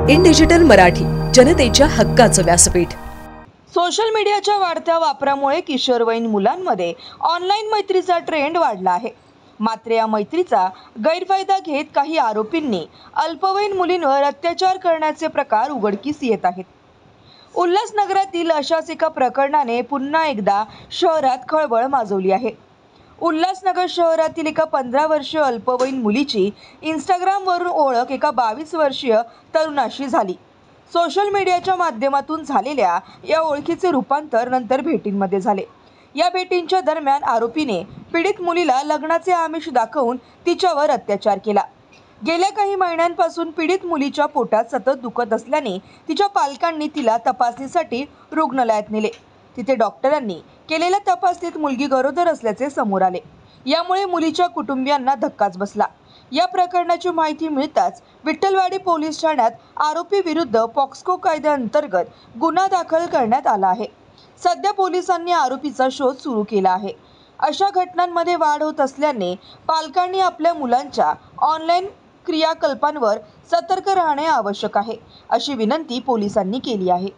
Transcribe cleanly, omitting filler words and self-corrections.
In digital Marathi, जनतेच्या हक्काचं व्यासपीठ। सोशल मीडियाच्या वाढत्या वापरामुळे किशोरवयीन मुलांमध्ये ऑनलाईन मैत्रीचा ट्रेंड वाढला आहे। मात्र या मैत्रीचा गैरफायदा घेत काही आरोपींनी अल्पवयीन मुलींवर अत्याचार करण्याचे प्रकार उघडकीस येत आहेत। उल्हासनगरातील अशाच एका प्रकरणाने पुन्हा एकदा शहरात खळबळ माजवली आहे। उल्हासनगर शहरातील एका 15 वर्षीय अल्पवयीन मुलीची इंस्टाग्रामवरून ओळख एका 22 वर्षीय तरुणाशी झाली। सोशल मीडियाच्या माध्यमातून झालेल्या या ओळखीचे रूपांतर नंतर भेटींमध्ये झाले। या भेटींच्या दरम्यान आरोपीने पीडित मुलीला लग्नाचे आमिष दाखवून तिच्यावर अत्याचार केला। गेल्या काही महिन्यांपासून पीडित मुलीच्या पोटात सतत दुखत असल्याने तिच्या पालकांनी तिला तपासणीसाठी रुग्णालयात नेले। तिथे डॉक्टरांनी केलेल्या तपासणीत मुलगी गरोदर असल्याचे समोर आले। यामुळे मुलीच्या कुटुंबियांना धक्काच बसला। या प्रकरणाची माहिती मिळताच विठ्ठलवाडी पोलीस ठाण्यात आरोपी विरुद्ध पॉक्सो कायद्याअंतर्गत गुन्हा दाखल करण्यात आला आहे। सध्या पोलिसांनी आरोपीचा शोध सुरू केला आहे। अशा घटनांमध्ये वाढ होत असल्याने पालकांनी आपल्या मुलांच्या ऑनलाईन क्रियाकलापांवर सतर्क राहणे आवश्यक आहे, अशी विनंती पोलिसांनी केली आहे।